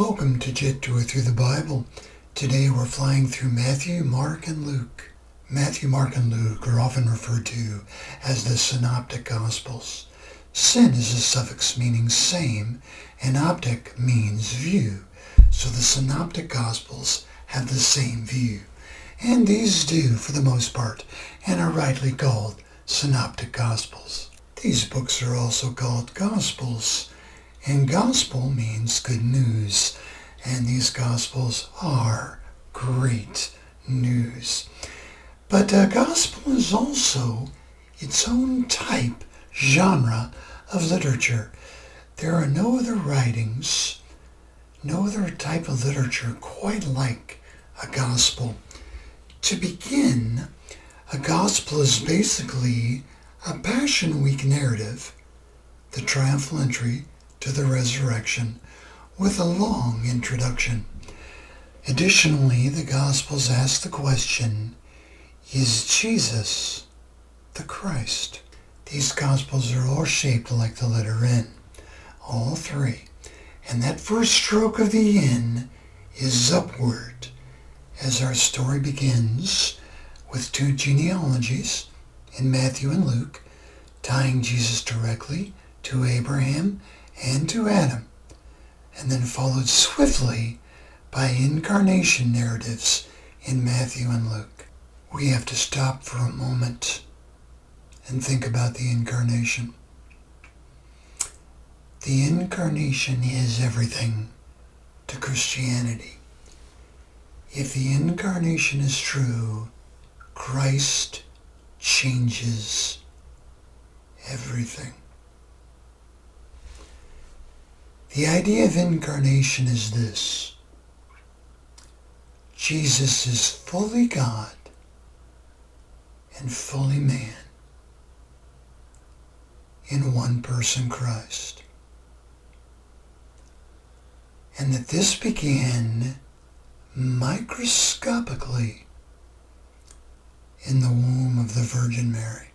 Welcome to Jet Tour Through the Bible. Today we're flying through Matthew, Mark, and Luke. Matthew, Mark, and Luke are often referred to as the Synoptic Gospels. Syn is a suffix meaning same, and optic means view. So the Synoptic Gospels have the same view. And these do, for the most part, and are rightly called Synoptic Gospels. These books are also called Gospels. And gospel means good news, and these gospels are great news. But gospel is also its own type, genre of literature. There are no other writings, no other type of literature quite like a gospel. To begin, a gospel is basically a Passion Week narrative, the triumphal entry to the resurrection, with a long introduction. Additionally, the Gospels ask the question, is Jesus the Christ? These Gospels are all shaped like the letter N, all three. And that first stroke of the N is upward, as our story begins with two genealogies in Matthew and Luke, tying Jesus directly to Abraham and to Adam, and then followed swiftly by incarnation narratives in Matthew and Luke. We have to stop for a moment and think about the incarnation. The incarnation is everything to Christianity. If the incarnation is true, Christ changes everything. The idea of incarnation is this: Jesus is fully God and fully man in one person, Christ. And that this began microscopically in the womb of the Virgin Mary.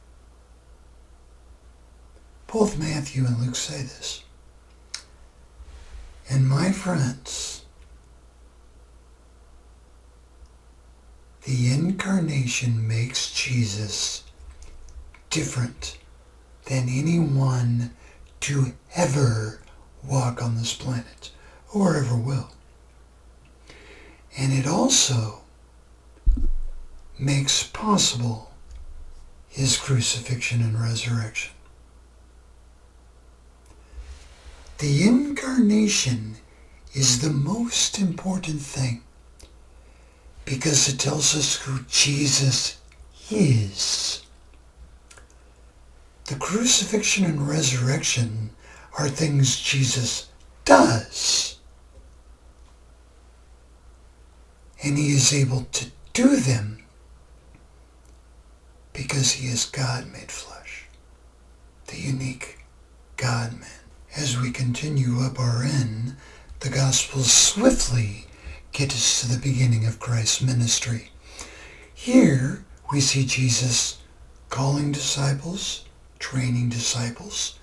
Both Matthew and Luke say this. And my friends, the incarnation makes Jesus different than anyone to ever walk on this planet or ever will. And it also makes possible his crucifixion and resurrection. The incarnation is the most important thing because it tells us who Jesus is. The crucifixion and resurrection are things Jesus does. And he is able to do them because he is God made flesh, the unique God-man. As we continue up our N, the Gospels swiftly get us to the beginning of Christ's ministry. Here we see Jesus calling disciples, training disciples,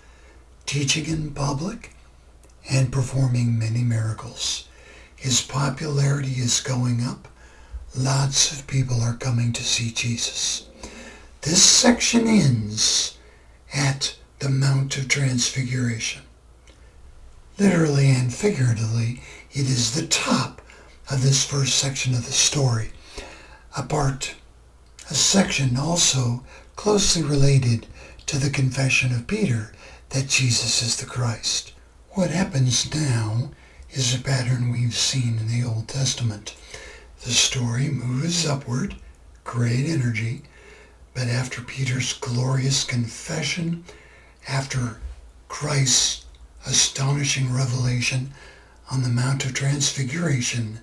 teaching in public, and performing many miracles. His popularity is going up. Lots of people are coming to see Jesus. This section ends at the Mount of Transfiguration. Literally and figuratively, it is the top of this first section of the story. A section also closely related to the confession of Peter that Jesus is the Christ. What happens now is a pattern we've seen in the Old Testament. The story moves upward, great energy, but after Peter's glorious confession, after Christ's astonishing revelation on the Mount of Transfiguration,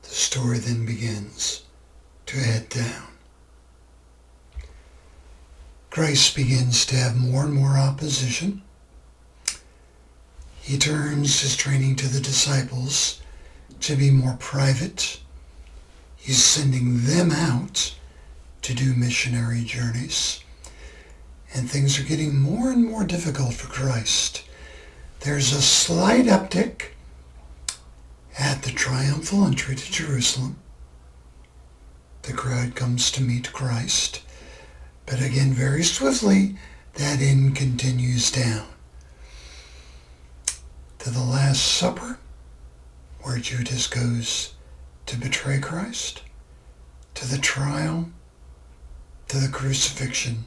the story then begins to head down. Christ begins to have more and more opposition. He turns his training to the disciples to be more private. He's sending them out to do missionary journeys. And things are getting more and more difficult for Christ. There's a slight uptick At the triumphal entry to Jerusalem, the crowd comes to meet Christ, but again very swiftly that inn continues down to the Last Supper, where Judas goes to betray Christ, to the trial, to the crucifixion,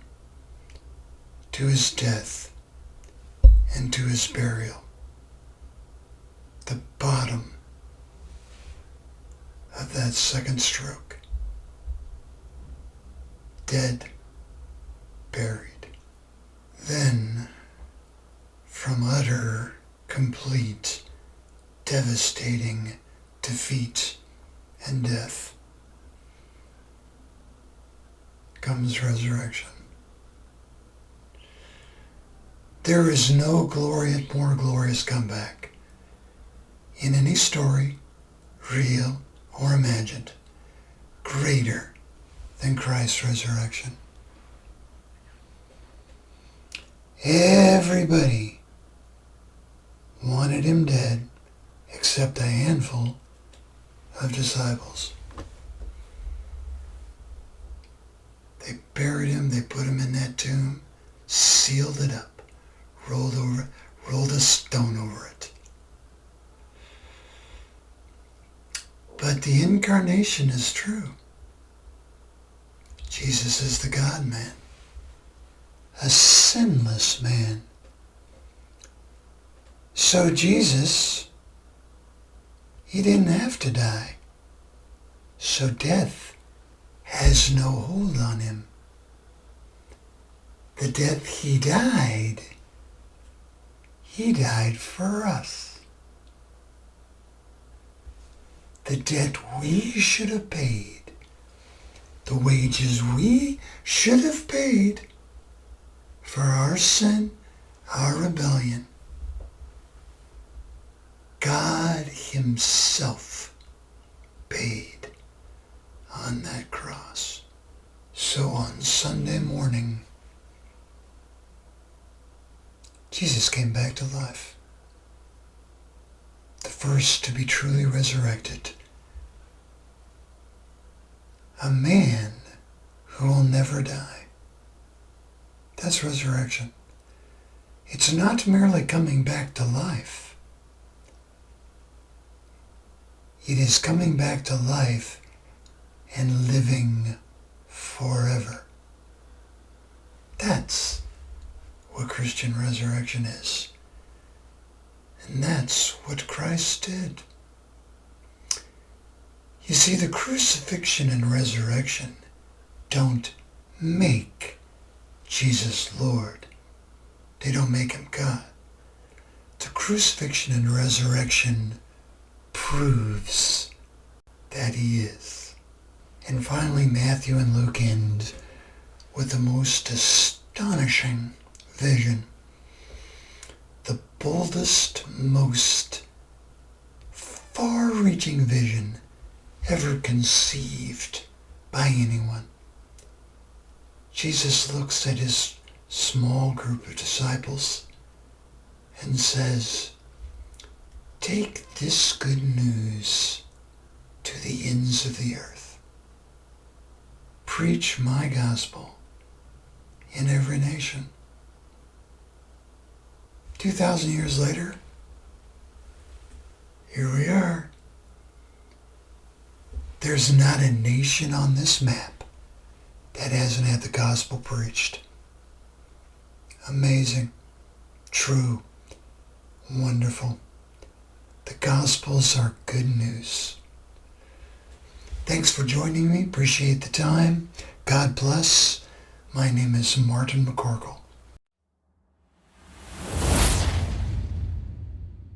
to his death, and to his burial. The bottom of that second stroke. Dead, buried. Then, from utter, complete, devastating defeat and death, comes resurrection. There is no more glorious comeback in any story, real or imagined, greater than Christ's resurrection. Everybody wanted him dead except a handful of disciples. They buried him, they put him in that tomb, sealed it up, rolled a stone over it. But the incarnation is true. Jesus is the God-man, a sinless man. So Jesus, he didn't have to die. So death has no hold on him. The death he died for us. The debt we should have paid, the wages we should have paid for our sin, our rebellion, God himself paid on that cross. So on Sunday morning, Jesus came back to life, the first to be truly resurrected, a man who will never die. That's resurrection. It's not merely coming back to life. It is coming back to life and living forever. That's what Christian resurrection is. And that's what Christ did. You see, the crucifixion and resurrection don't make Jesus Lord. They don't make him God. The crucifixion and resurrection proves that he is. And finally, Matthew and Luke end with the most astonishing vision. The boldest, most far-reaching vision ever conceived by anyone. Jesus looks at his small group of disciples and says, "Take this good news to the ends of the earth. Preach my gospel in every nation." 2,000 years later, here we are. There's not a nation on this map that hasn't had the gospel preached. Amazing, true, wonderful. The Gospels are good news. Thanks for joining me. Appreciate the time. God bless. My name is Martin McCorkle.